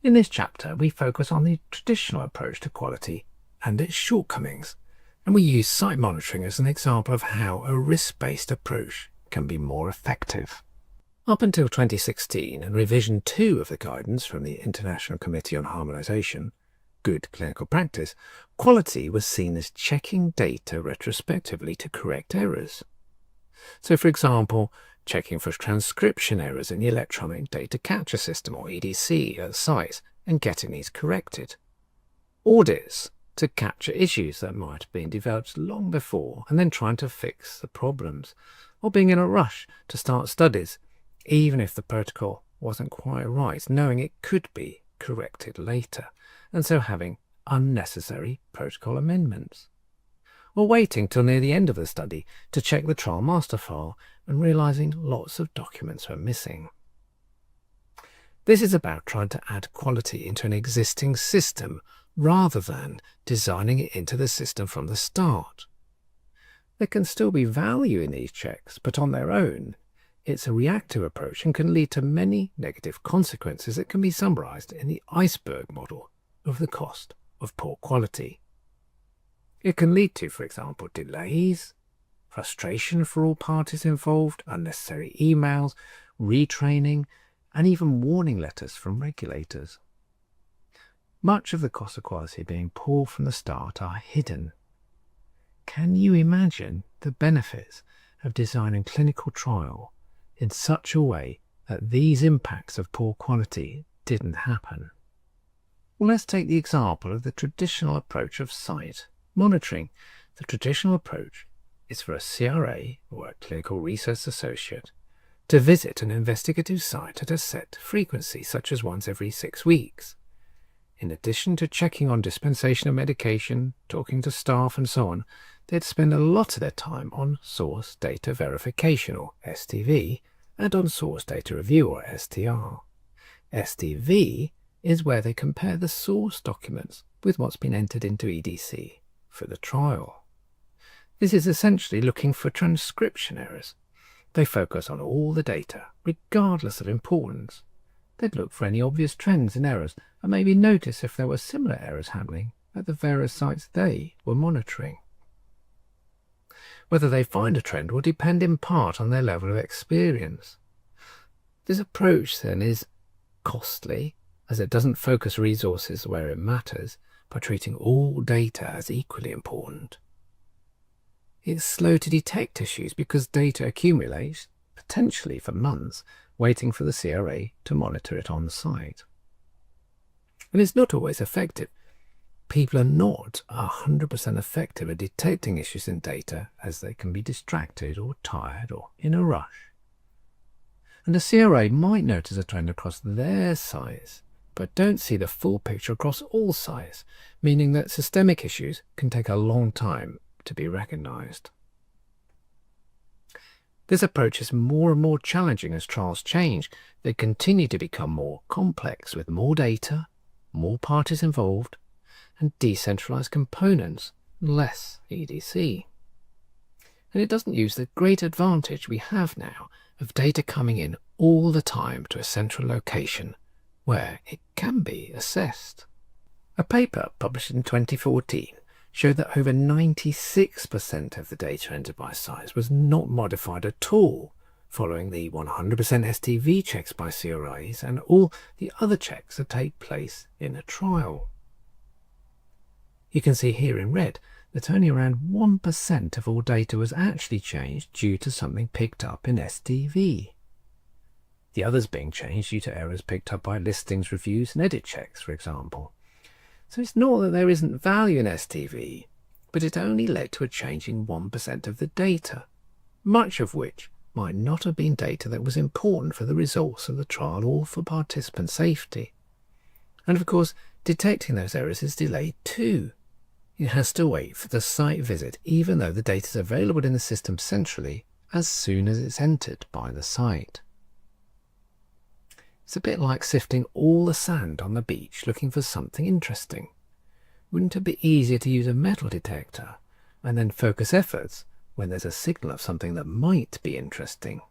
In this chapter, we focus on the traditional approach to quality and its shortcomings, and we use site monitoring as an example of how a risk-based approach can be more effective. Up until 2016 and revision 2 of the guidance from the International Committee on Harmonisation, Good Clinical Practice, quality was seen as checking data retrospectively to correct errors. So, for example, checking for transcription errors in the electronic data capture system, or EDC, at sites and getting these corrected. Audits to capture issues that might have been developed long before and then trying to fix the problems, or being in a rush to start studies, even if the protocol wasn't quite right, knowing it could be corrected later, and so having unnecessary protocol amendments. Or waiting till near the end of the study to check the trial master file and realizing lots of documents were missing. This is about trying to add quality into an existing system rather than designing it into the system from the start. There can still be value in these checks, but on their own, it's a reactive approach and can lead to many negative consequences that can be summarized in the iceberg model of the cost of poor quality. It can lead to, for example, delays, frustration for all parties involved, unnecessary emails, retraining, and even warning letters from regulators. Much of the cost of quality being poor from the start are hidden. Can you imagine the benefits of designing clinical trial in such a way that these impacts of poor quality didn't happen? Well, let's take the example of the traditional approach of site monitoring. The traditional approach is for a CRA, or a clinical research associate, to visit an investigative site at a set frequency, such as once every 6 weeks. In addition to checking on dispensation of medication, talking to staff and so on, they'd spend a lot of their time on source data verification, or SDV, and on source data review, or SDR. SDV is where they compare the source documents with what's been entered into EDC for the trial. This is essentially looking for transcription errors. They focus on all the data, regardless of importance. They'd look for any obvious trends in errors and maybe notice if there were similar errors happening at the various sites they were monitoring. Whether they find a trend will depend in part on their level of experience. This approach then is costly, as it doesn't focus resources where it matters by treating all data as equally important. It's slow to detect issues because data accumulates, potentially for months, waiting for the CRA to monitor it on site. And it's not always effective. People are not 100% effective at detecting issues in data, as they can be distracted or tired or in a rush. And the CRA might notice a trend across their sites, but don't see the full picture across all sites, meaning that systemic issues can take a long time to be recognized. This approach is more and more challenging as trials change. They continue to become more complex with more data, more parties involved, and decentralized components, less EDC. And it doesn't use the great advantage we have now of data coming in all the time to a central location where it can be assessed. A paper published in 2014 showed that over 96% of the data entered by sites was not modified at all, following the 100% SDV checks by CRAs and all the other checks that take place in a trial. You can see here in red that only around 1% of all data was actually changed due to something picked up in SDV. The others being changed due to errors picked up by listings, reviews and edit checks, for example. So it's not that there isn't value in SDV, but it only led to a change in 1% of the data, much of which might not have been data that was important for the results of the trial or for participant safety. And of course, detecting those errors is delayed too. It has to wait for the site visit, even though the data is available in the system centrally as soon as it's entered by the site. It's a bit like sifting all the sand on the beach looking for something interesting. Wouldn't it be easier to use a metal detector and then focus efforts when there's a signal of something that might be interesting?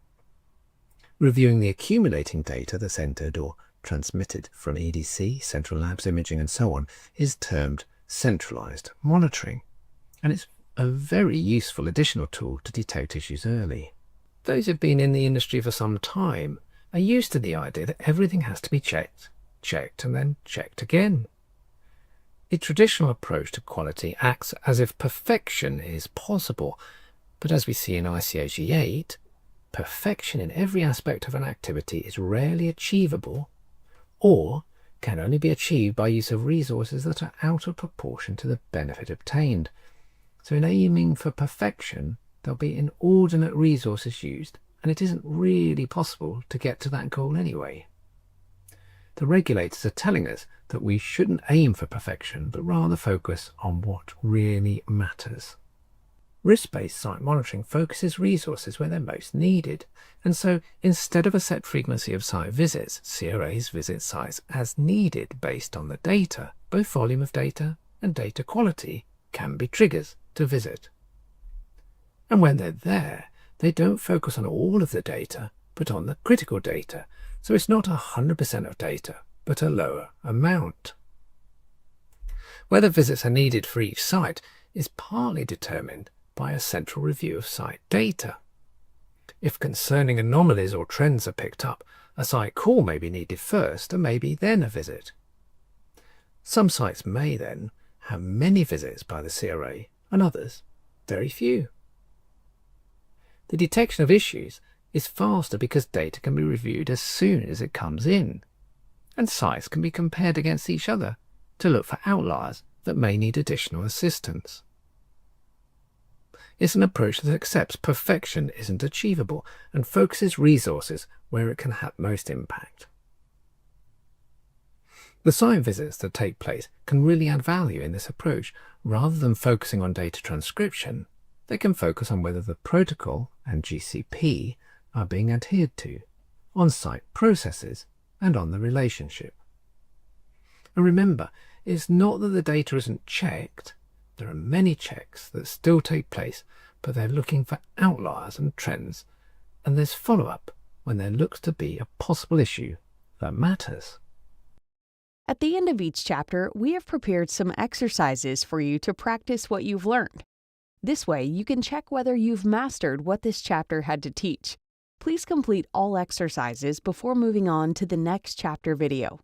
Reviewing the accumulating data that's entered or transmitted from EDC, Central Labs Imaging and so on, is termed centralized monitoring, and it's a very useful additional tool to detect issues early. Those who've been in the industry for some time are used to the idea that everything has to be checked, and then checked again. The traditional approach to quality acts as if perfection is possible, but as we see in ICAG 8, perfection in every aspect of an activity is rarely achievable, or can only be achieved by use of resources that are out of proportion to the benefit obtained. So in aiming for perfection, there'll be inordinate resources used, and it isn't really possible to get to that goal anyway. The regulators are telling us that we shouldn't aim for perfection, but rather focus on what really matters. Risk-based site monitoring focuses resources where they're most needed, and so instead of a set frequency of site visits, CRAs visit sites as needed based on the data. Both volume of data and data quality can be triggers to visit. And when they're there, they don't focus on all of the data, but on the critical data, so it's not 100% of data, but a lower amount. Whether visits are needed for each site is partly determined by a central review of site data. If concerning anomalies or trends are picked up, a site call may be needed first and maybe then a visit. Some sites may then have many visits by the CRA and others very few. The detection of issues is faster because data can be reviewed as soon as it comes in, and sites can be compared against each other to look for outliers that may need additional assistance. It's an approach that accepts perfection isn't achievable and focuses resources where it can have most impact. The site visits that take place can really add value in this approach. Rather than focusing on data transcription, they can focus on whether the protocol and GCP are being adhered to, on site processes, and on the relationship. And remember, it's not that the data isn't checked. There are many checks that still take place, but they're looking for outliers and trends, and there's follow-up when there looks to be a possible issue that matters. At the end of each chapter, we have prepared some exercises for you to practice what you've learned. This way, you can check whether you've mastered what this chapter had to teach. Please complete all exercises before moving on to the next chapter video.